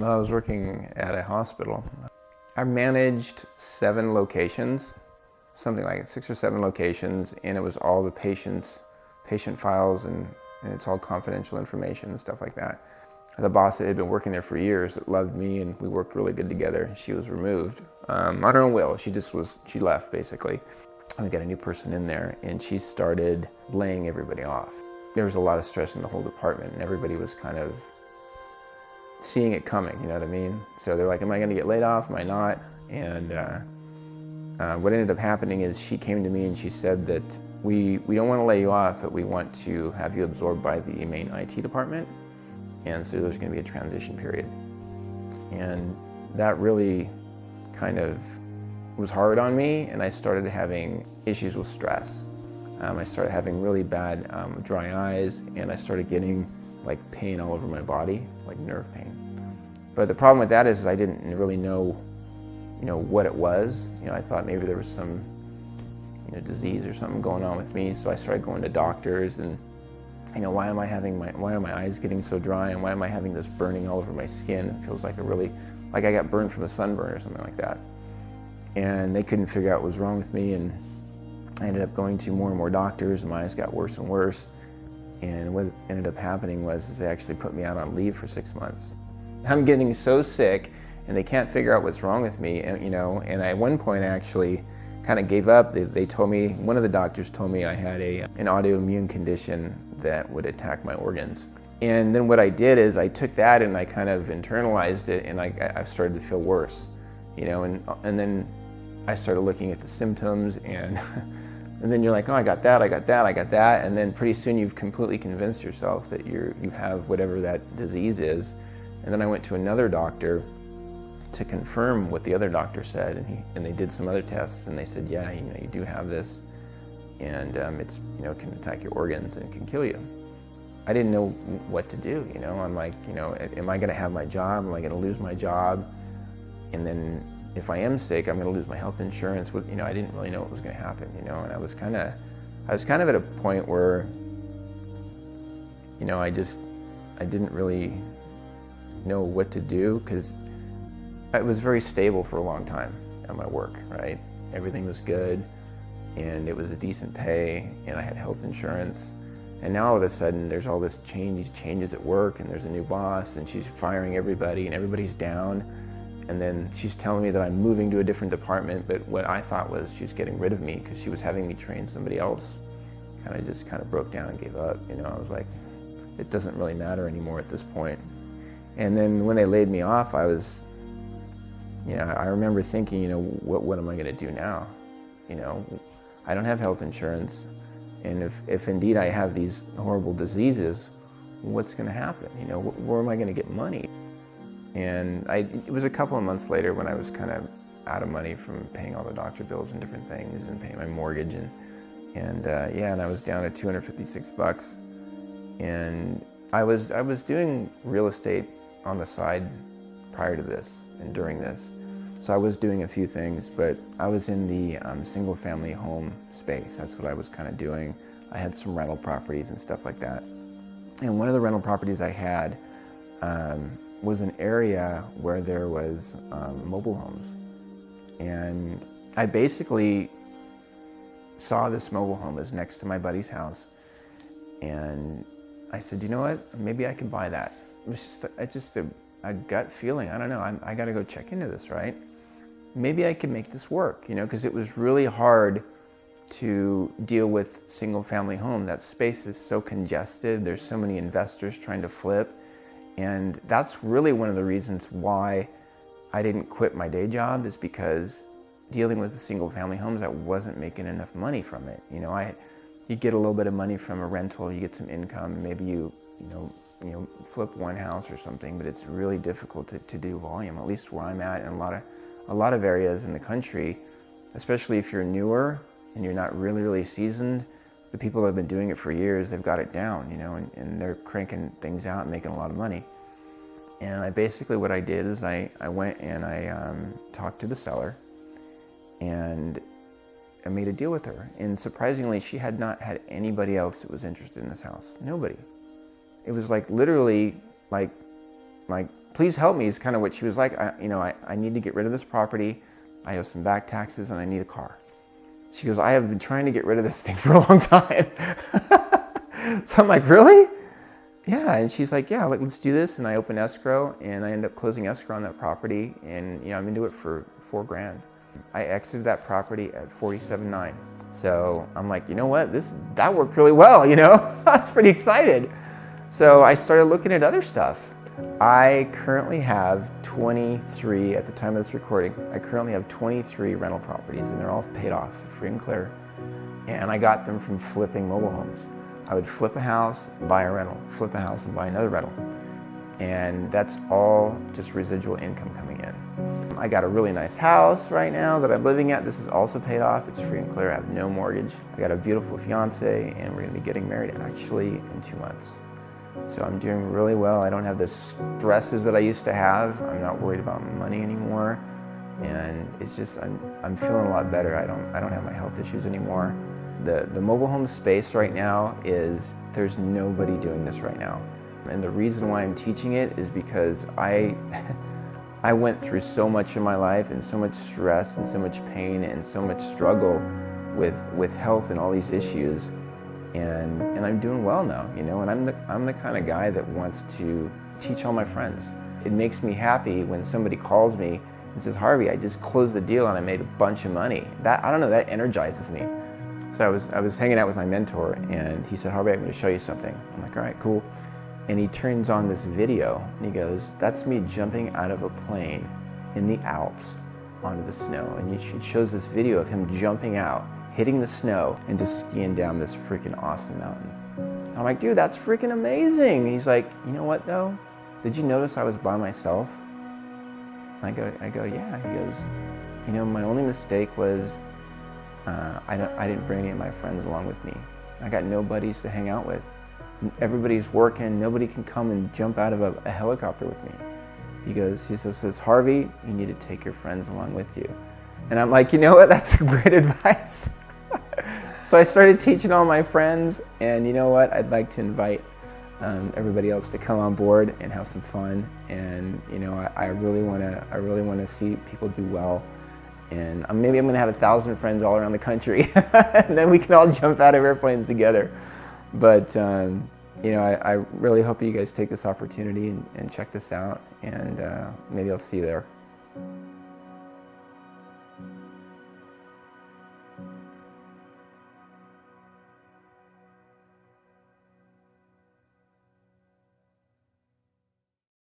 Well, I was working at a hospital. I managed 7 locations, something like 6 or 7 locations, and it was all the patient files, and it's all confidential information and stuff like that. The boss that had been working there for years that loved me, and we worked really good together. She was removed. On her own will. She left basically. And we got a new person in there, and she started laying everybody off. There was a lot of stress in the whole department, and everybody was kind of seeing it coming, you know what I mean? So they're like, am I gonna get laid off, am I not? And what ended up happening is she came to me and she said that we don't want to lay you off, but we want to have you absorbed by the main IT department. And so there's gonna be a transition period. And that really kind of was hard on me, and I started having issues with stress. I started having really bad dry eyes, and I started getting like pain all over my body, like nerve pain. But the problem with that is I didn't really know, what it was. I thought maybe there was some, disease or something going on with me. So I started going to doctors, and why am my eyes getting so dry, and why am I having this burning all over my skin? It feels like like I got burned from a sunburn or something like that. And they couldn't figure out what was wrong with me, and I ended up going to more and more doctors, and my eyes got worse and worse. And what ended up happening was they actually put me out on leave for 6 months. I'm getting so sick, and they can't figure out what's wrong with me. And at one point I actually kind of gave up. They told me, one of the doctors told me I had an autoimmune condition that would attack my organs. And then what I did is I took that and I kind of internalized it, and I started to feel worse, and then I started looking at the symptoms, and and then you're like, oh, I got that, and then pretty soon you've completely convinced yourself that you have whatever that disease is. And then I went to another doctor to confirm what the other doctor said, and they did some other tests, and they said, yeah, you do have this, and it's can attack your organs and can kill you. I didn't know what to do. I'm like, am I going to have my job? Am I going to lose my job? And then if I am sick, I'm going to lose my health insurance. I didn't really know what was going to happen. And I was kind of at a point where, I didn't really know what to do, because I was very stable for a long time at my work, right? Everything was good, and it was a decent pay, and I had health insurance. And now all of a sudden there's all these changes at work, and there's a new boss, and she's firing everybody, and everybody's down. And then she's telling me that I'm moving to a different department, but what I thought was she was getting rid of me because she was having me train somebody else. Kind of broke down and gave up. I was like, it doesn't really matter anymore at this point. And then when they laid me off, I was, I remember thinking, what am I going to do now? I don't have health insurance, and if indeed I have these horrible diseases, what's going to happen? Where am I going to get money? And it was a couple of months later when I was kind of out of money from paying all the doctor bills and different things, and paying my mortgage, and I was down to $256. And I was doing real estate on the side prior to this and during this. So I was doing a few things, but I was in the single family home space. That's what I was kind of doing. I had some rental properties and stuff like that. And one of the rental properties I had was an area where there was mobile homes. And I basically saw this mobile home as next to my buddy's house. And I said, you know what, maybe I can buy that. It was just a gut feeling. I don't know, I gotta go check into this, right? Maybe I can make this work, because it was really hard to deal with single family home. That space is so congested. There's so many investors trying to flip. And that's really one of the reasons why I didn't quit my day job, is because dealing with the single family homes, I wasn't making enough money from it. You get a little bit of money from a rental, you get some income, maybe you flip one house or something, but it's really difficult to do volume, at least where I'm at, in a lot of areas in the country, especially if you're newer and you're not really seasoned. The people that have been doing it for years, they've got it down, and they're cranking things out and making a lot of money. And basically what I did is I went and I talked to the seller, and I made a deal with her. And surprisingly, she had not had anybody else that was interested in this house. Nobody. It was like literally like please help me is kind of what she was like. I need to get rid of this property. I owe some back taxes and I need a car. She goes, I have been trying to get rid of this thing for a long time. So I'm like, really? Yeah, and she's like, yeah, let's do this. And I opened escrow and I ended up closing escrow on that property, and I'm into it for $4,000. I exited that property at 47.9. So I'm like, you know what, that worked really well, I was pretty excited. So I started looking at other stuff. I currently have 23, at the time of this recording, I currently have 23 rental properties, and they're all paid off, free and clear. And I got them from flipping mobile homes. I would flip a house, buy a rental, flip a house and buy another rental. And that's all just residual income coming in. I got a really nice house right now that I'm living at. This is also paid off. It's free and clear. I have no mortgage. I got a beautiful fiance, and we're gonna be getting married actually in 2 months. So I'm doing really well. I don't have the stresses that I used to have. I'm not worried about money anymore. And it's just, I'm feeling a lot better. I don't have my health issues anymore. The mobile home space right now there's nobody doing this right now. And the reason why I'm teaching it is because I went through so much in my life, and so much stress and so much pain and so much struggle with health and all these issues. And I'm doing well now, and I'm the kind of guy that wants to teach all my friends. It makes me happy when somebody calls me and says, Harvey, I just closed the deal and I made a bunch of money. I don't know, that energizes me. So I was hanging out with my mentor, and he said, Harvey, I'm going to show you something. I'm like, all right, cool. And he turns on this video and he goes, that's me jumping out of a plane in the Alps onto the snow. And it shows this video of him jumping out, hitting the snow, and just skiing down this freaking awesome mountain. And I'm like, dude, that's freaking amazing. He's like, you know what though? Did you notice I was by myself? I go, yeah. He goes, my only mistake was I didn't bring any of my friends along with me. I got no buddies to hang out with. Everybody's working. Nobody can come and jump out of a helicopter with me. He says, Harvey, you need to take your friends along with you. And I'm like, you know what? That's great advice. So I started teaching all my friends, and you know what? I'd like to invite everybody else to come on board and have some fun. And I really want to see people do well. And maybe I'm going to have 1,000 friends all around the country, and then we can all jump out of airplanes together. But I really hope you guys take this opportunity and check this out, and maybe I'll see you there.